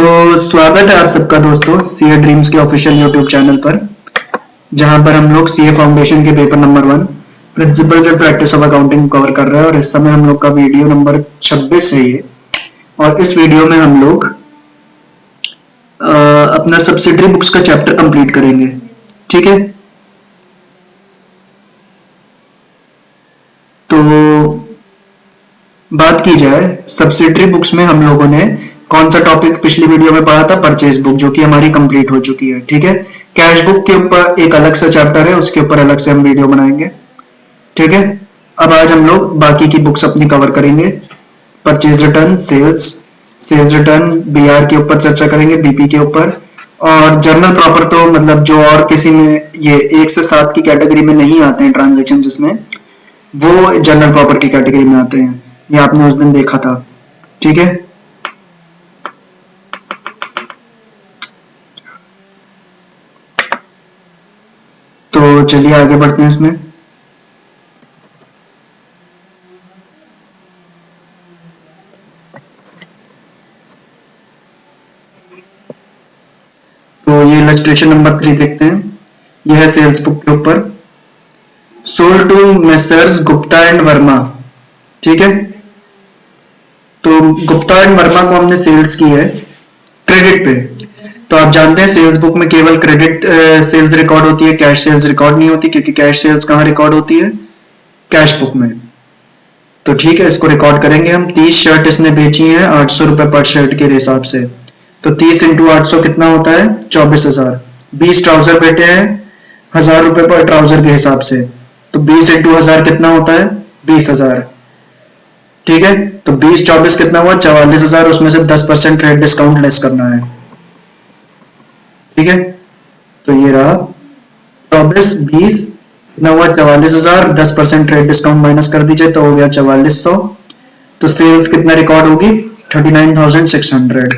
तो स्वागत है आप सबका दोस्तों सीए ड्रीम्स के ऑफिशियल यूट्यूब चैनल पर, जहां पर हम लोग सीए फाउंडेशन के paper number 1 principles and practice of accounting cover कर रहे हैं। और इस समय हम लोग का वीडियो नंबर 26 है ये। और इस वीडियो में हम लोग अपना सब्सिडरी बुक्स का चैप्टर कंप्लीट करेंगे। ठीक है, तो बात की जाए सब्सिडरी बुक्स में हम लोगों ने कौन सा टॉपिक पिछली वीडियो में पढ़ा था? परचेज बुक, जो कि हमारी कंप्लीट हो चुकी है। ठीक है, कैश बुक के ऊपर एक अलग सा चैप्टर है, उसके ऊपर अलग से हम वीडियो बनाएंगे। ठीक है, अब आज हम लोग बाकी की बुक्स अपनी कवर करेंगे। Purchase return, sales return, BR के ऊपर चर्चा करेंगे, बीपी के ऊपर। और जर्नल प्रॉपर तो मतलब जो और किसी में ये 1 से 7 की कैटेगरी में नहीं आते हैं ट्रांजेक्शन, जिसमें वो जनरल प्रॉपर की कैटेगरी में आते हैं। ये आपने उस दिन देखा था। ठीक है, तो चलिए आगे बढ़ते हैं इसमें। तो ये इलस्ट्रेशन नंबर 3 देखते हैं। यह है सेल्स बुक के ऊपर, sold to messrs Gupta and Verma. ठीक है, तो गुप्ता एंड वर्मा को हमने सेल्स की है क्रेडिट पे। तो आप जानते हैं सेल्स बुक में केवल क्रेडिट सेल्स रिकॉर्ड होती है, कैश सेल्स रिकॉर्ड नहीं होती, क्योंकि कैश सेल्स कहाँ रिकॉर्ड होती है? कैश बुक में। तो ठीक है, इसको रिकॉर्ड करेंगे हम। 30 शर्ट इसने बेची है 800 रुपए पर शर्ट के हिसाब से। तो 30 इंटू 800 कितना होता है? 24,000। 20 ट्राउजर बेटे हैं 1000 रुपए पर ट्राउजर के हिसाब से, तो 20 इंटू 1000 कितना होता है? 20,000। ठीक है, तो 20 24 कितना हुआ? 44,000। उसमें से 10% ट्रेड डिस्काउंट लेस करना है। ठीक है, तो ये रहा 24 20 कितना हुआ? 44,000। 10% ट्रेड डिस्काउंट माइनस कर दीजिए तो हो गया 4400। तो सेल्स कितना रिकॉर्ड होगी? 39,600।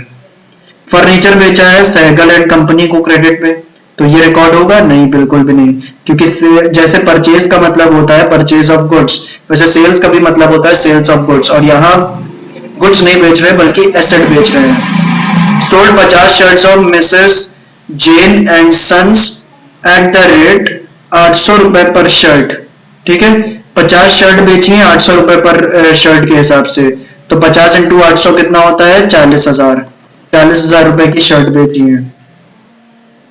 फर्नीचर बेचा है सहगल एंड कंपनी को क्रेडिट पे, तो ये रिकॉर्ड होगा? नहीं, बिल्कुल भी नहीं, क्योंकि जैसे परचेज का मतलब होता है परचेज ऑफ गुड्स, वैसे सेल्स का भी मतलब होता है सेल्स ऑफ गुड्स। और यहाँ गुड्स नहीं बेच रहे बल्कि एसेट बेच रहे हैं। Sold 50 shirts of Mrs Jain and sons at the rate 800 रुपए पर शर्ट। ठीक है, 50 शर्ट बेची है 800 रुपए पर शर्ट के हिसाब से। तो 50 इंटू 800 कितना होता है? 40,000। 40,000 रुपए की शर्ट बेची है।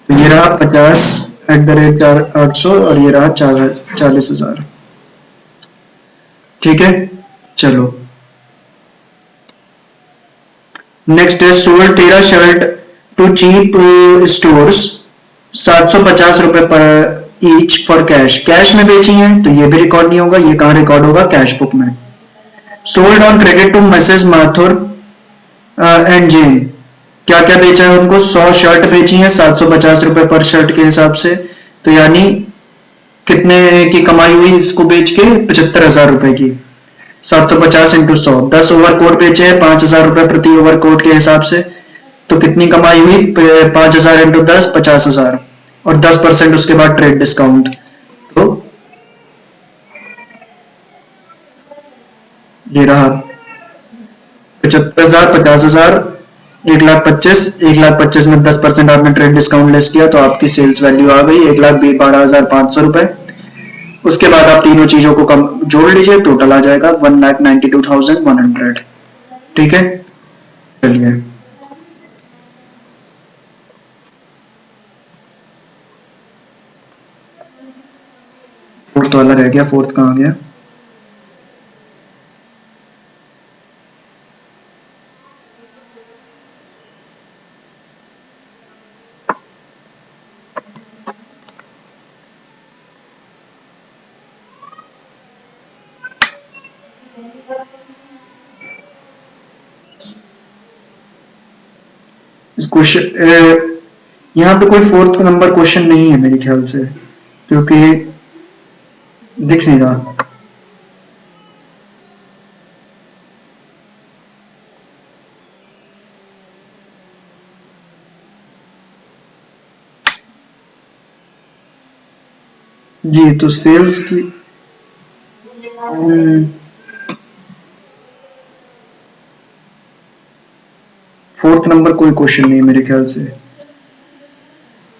तो ये रहा 50 एट द रेट 800 और ये रहा 40,000। ठीक है, चलो नेक्स्ट है sold 13 shirt to cheap stores 750 रुपए पर ईच फॉर कैश। कैश में बेची है तो ये भी रिकॉर्ड नहीं होगा, ये कहां रिकॉर्ड होगा? कैश बुक में। Sold on credit to Messrs Mathur and Jain. क्या क्या बेचा है उनको? 100 शर्ट बेची है 750 रुपए पर शर्ट के हिसाब से। तो यानी कितने की कमाई हुई इसको बेच के? 75,000 रुपए की। 750 इंटू 100, 10 ओवरकोट बेचे हैं 5,000 रुपए प्रति ओवरकोट के हिसाब से। तो कितनी कमाई हुई? 5,000 इंटू 10, 50,000। और 10% उसके बाद ट्रेड डिस्काउंट। तो ये रहा 75,000, 50,000, 1,25,000। 1,25,000 में 10% आपने ट्रेड डिस्काउंट लेस किया तो आपकी सेल्स वैल्यू आ गई 1,12,500 रुपए। उसके बाद आप तीनों चीजों को कम जोड़ लीजिए, टोटल आ जाएगा 1,92,100। ठीक है, चलिए फोर्थ वाला रह गया। फोर्थ कहाँ गया? इस क्वेश्चन यहाँ पे कोई फोर्थ नंबर क्वेश्चन नहीं है मेरे ख्याल से, क्योंकि दिख नहीं रहा। जी, तो सेल्स की 4th नंबर कोई क्वेश्चन नहीं मेरे ख्याल से,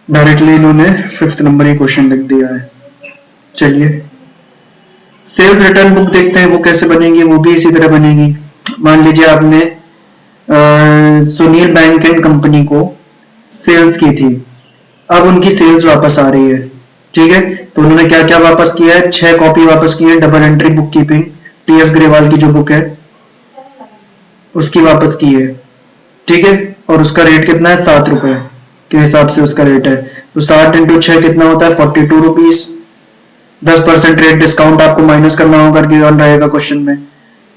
डायरेक्टली इन्होंने 5th नंबर ही क्वेश्चन लिख दिया है। चलिए सेल्स रिटर्न बुक देखते हैं वो कैसे बनेगी, वो भी इसी तरह बनेगी। मान लीजिए आपने सुनील बैंक एंड कंपनी को सेल्स की थी, अब उनकी सेल्स वापस आ रही है, ठीक है। तो उन्होंने क्या क्या वापस किया है, 6 कॉपी वापस की है double entry book keeping, TS Grewal की जो बुक है उसकी वापस की है, ठीक है। और उसका रेट कितना है, 7 रुपए के हिसाब से उसका रेट है। तो 7 इंटू 6 कितना होता है, 42 रुपीज। 10% रेट डिस्काउंट आपको माइनस करना होगा, गिवन रहेगा क्वेश्चन में,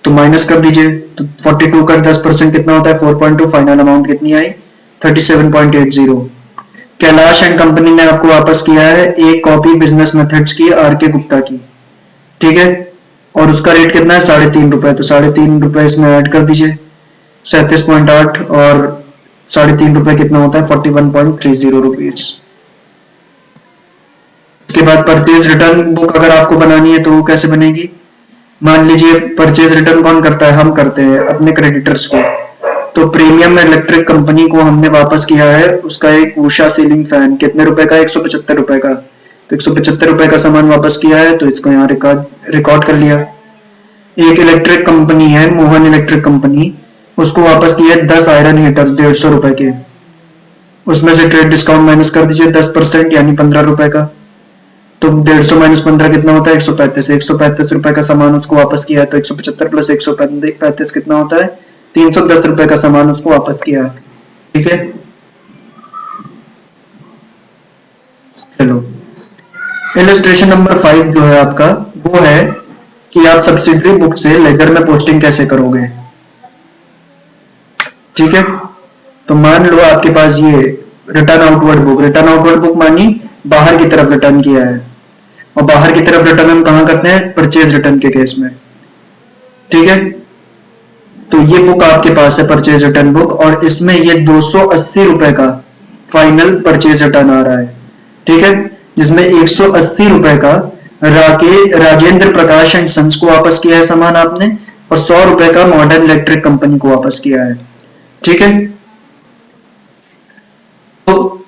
तो माइनस कर दीजिए। तो 42 का 10% कितना होता है, 4.2। फाइनल अमाउंट कितनी आई, 37.80। कैलाश एंड कंपनी ने आपको वापस किया है एक कॉपी बिजनेस मेथड्स की आर के गुप्ता की, ठीक है। और उसका रेट कितना है, 3.5 रुपए। तो 3.5 रुपए इसमें ऐड कर दीजिए, 37.8 और 3.5 रुपए कितना होता है, 41.30 रुपीज। उसके बाद परचेज रिटर्न बुक अगर आपको बनानी है तो वो कैसे बनेगी, मान लीजिए परचेज रिटर्न कौन करता है, हम करते हैं अपने क्रेडिटर्स को। तो प्रीमियम इलेक्ट्रिक कंपनी को हमने वापस किया है उसका एक उषा सीलिंग फैन, कितने रुपए का, 175 रुपए का। तो 175 रुपए का सामान वापस किया है, तो इसको यहाँ रिकॉर्ड कर लिया। एक इलेक्ट्रिक कंपनी है मोहन इलेक्ट्रिक कंपनी, उसको वापस किया है 10 आयरन हीटर्स 150 रुपए के, उसमें से ट्रेड डिस्काउंट माइनस कर दीजिए 10% यानी 15 रुपए का। तो 150 माइनस 15 कितना होता है, 135। 135 रुपए का सामान उसको वापस किया है, तो 175 प्लस 135 कितना होता है, 310 रुपए का सामान उसको वापस किया है, ठीक है। चलो इलस्ट्रेशन नंबर 5 जो है आपका वो है कि आप सब्सिडरी बुक से लेजर में पोस्टिंग कैसे करोगे, ठीक है। तो मान लो आपके पास ये return outward book, return outward book मानी बाहर की तरफ रिटर्न किया है, और बाहर की तरफ रिटर्न हम कहां करते हैं, परचेज रिटर्न के केस में, ठीक है। तो ये बुक आपके पास है परचेज रिटर्न बुक, और इसमें ये 280 रुपए का फाइनल परचेज रिटर्न आ रहा है, ठीक है। जिसमें 180 रुपए का राजेंद्र प्रकाश एंड सन्स को वापस किया है सामान आपने, और 100 रुपए का मॉडर्न इलेक्ट्रिक कंपनी को वापस किया है, ठीक है। तो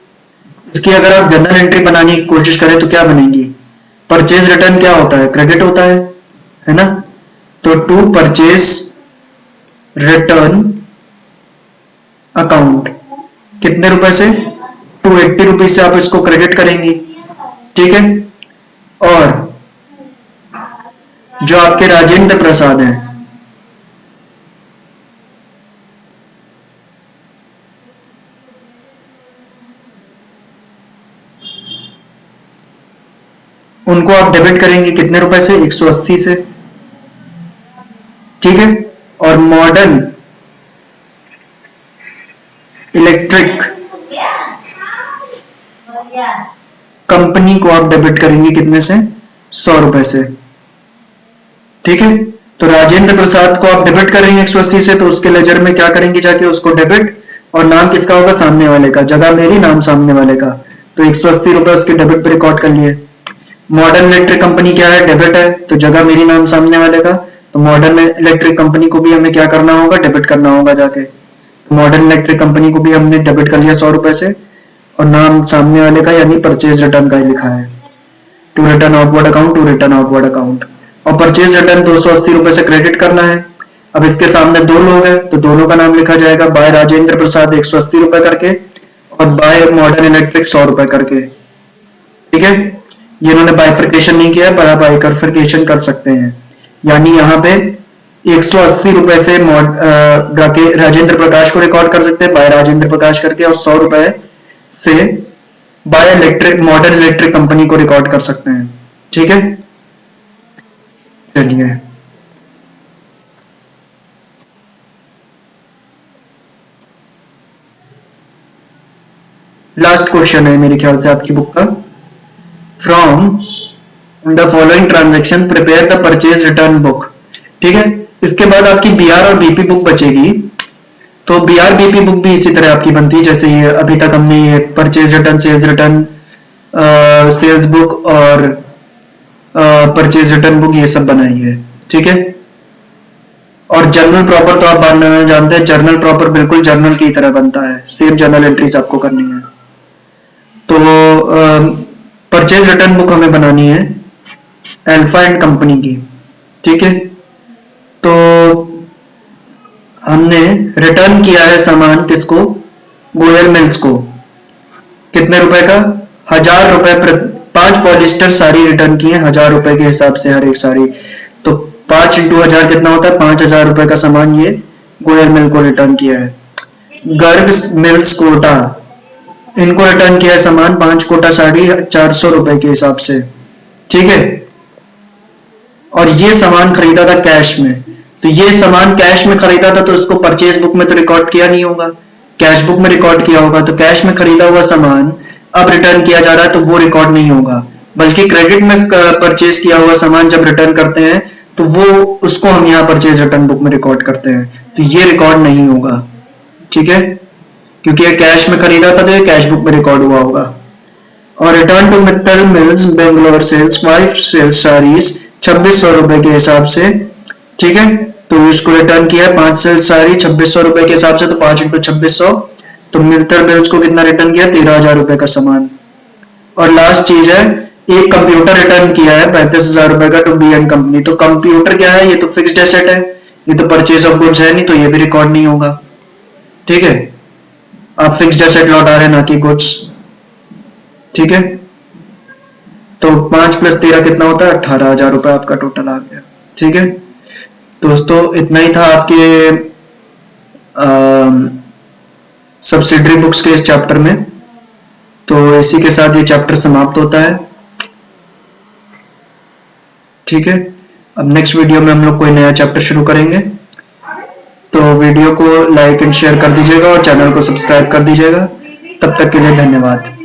इसकी अगर आप जर्नल एंट्री बनाने की कोशिश करें तो क्या बनेगी, परचेज रिटर्न क्या होता है, क्रेडिट होता है ना। तो टू परचेज रिटर्न अकाउंट कितने रुपए से, 280 रुपीज से आप इसको क्रेडिट करेंगी, ठीक है। और जो आपके राजेंद्र प्रसाद हैं उनको आप डेबिट करेंगे कितने रुपए से, 180 से, ठीक है। और मॉडर्न इलेक्ट्रिक कंपनी को आप डेबिट करेंगे कितने से, 100 रुपए से, ठीक है। तो राजेंद्र प्रसाद को आप डेबिट करेंगे 180 से, तो उसके लेजर में क्या करेंगे, जाके उसको डेबिट, और नाम किसका होगा, सामने वाले का, जगह मेरी नाम सामने वाले का, तो 180 रुपए उसके डेबिट पे रिकॉर्ड कर लिए। मॉडर्न इलेक्ट्रिक कंपनी क्या है, डेबिट है, तो जगह मेरी नाम सामने वाले का, तो मॉडर्न इलेक्ट्रिक कंपनी को भी हमें क्या करना होगा, डेबिट करना होगा जाके। तो मॉडर्न इलेक्ट्रिक कंपनी को भी हमने डेबिट कर लिया 100 रुपए से, और नाम सामने वाले का यानी परचेज रिटर्न का ही लिखा है, to return outward account, to return outward account. और परचेज रिटर्न 280 रुपए से क्रेडिट करना है। अब इसके सामने दो लोग हैं तो दोनों का नाम लिखा जाएगा, बाय राजेंद्र प्रसाद 180 रुपए करके, और बाय मॉडर्न इलेक्ट्रिक 100 रुपए करके, ठीक है। ये इन्होंने बाइफर्केशन नहीं किया, पर आप बाइफर्केशन कर सकते हैं, यानी यहाँ पे 180 रुपए से राजेंद्र प्रकाश को रिकॉर्ड कर सकते हैं बाय राजेंद्र प्रकाश करके, और 100 रुपए से by electric modern electric company को रिकॉर्ड कर सकते हैं, ठीक है। चलिए लास्ट क्वेश्चन है मेरे ख्याल से आपकी बुक का, from the following transaction prepare the purchase return book, ठीक है। इसके बाद आपकी बीआर और बीपी बुक बचेगी, तो बीआर बीपी बुक भी इसी तरह आपकी बनती है जैसे ये अभी तक हमने ये purchase return, sales return, sales book और परचेज रिटर्न बुक ये सब बनाई है, ठीक है। और जर्नल प्रॉपर तो आप जानते हैं, जर्नल प्रॉपर बिल्कुल जर्नल की तरह बनता है, सेम जर्नल एंट्रीज आपको करनी है। तो परचेज रिटर्न बुक हमें बनानी है अल्फा एंड कंपनी की, ठीक है। तो हमने रिटर्न किया है सामान किसको, गोयल मिल्स को, कितने रुपए का, 1000 रुपए, 5 पॉलिस्टर साड़ी रिटर्न की है 1000 रुपए के हिसाब से हर एक साड़ी। तो 5 इंटू 1000 कितना होता है, 5000 रुपए का सामान ये गोयल मिल को रिटर्न किया है। गर्ग मिल्स कोटा, इनको रिटर्न किया है सामान 5 कोटा साड़ी 400 रुपए के हिसाब से, ठीक है। और ये सामान खरीदा था कैश में, तो ये सामान कैश में खरीदा था तो इसको परचेज बुक में तो रिकॉर्ड किया नहीं होगा, कैश बुक में रिकॉर्ड किया होगा। तो कैश में खरीदा हुआ सामान अब रिटर्न किया जा रहा है तो वो रिकॉर्ड नहीं होगा, बल्कि क्रेडिट में परचेज किया हुआ सामान जब रिटर्न करते हैं तो वो उसको हम यहाँ परचेज रिटर्न बुक में रिकॉर्ड करते हैं, तो ये रिकॉर्ड नहीं होगा, ठीक है, क्योंकि ये कैश में खरीदा था तो ये कैश बुक में रिकॉर्ड हुआ होगा। और return to Mittal mills Bangalore sales 5 sales saris 2600 रुपए के हिसाब से, ठीक है। तो इसको रिटर्न किया 5 सेल्स साड़ी 2600 रुपए के हिसाब से, तो 5 इंटू 2600, तो मित्तल मिल्स को कितना रिटर्न किया, 13000 रुपए का सामान। और लास्ट चीज है, एक कंप्यूटर रिटर्न किया है 35000 रुपए का टू बी एंड कंपनी। तो कंप्यूटर क्या है, ये तो फिक्स्ड एसेट है, ये तो परचेज ऑफ गुड्स है नहीं, तो ये भी रिकॉर्ड नहीं होगा, ठीक है। आप फिक्स्ड एसेट लौटा रहे हैं ना कि गुड्स, ठीक है। तो 5 + 13 कितना होता है, 18000 रुपए आपका टोटल आ गया, ठीक है। दोस्तों इतना ही था आपके सब्सिडरी बुक्स के इस चैप्टर में। तो इसी के साथ ये चैप्टर समाप्त होता है, ठीक है। अब नेक्स्ट वीडियो में हम लोग कोई नया चैप्टर शुरू करेंगे, तो वीडियो को लाइक एंड शेयर कर दीजिएगा और चैनल को सब्सक्राइब कर दीजिएगा। तब तक के लिए धन्यवाद।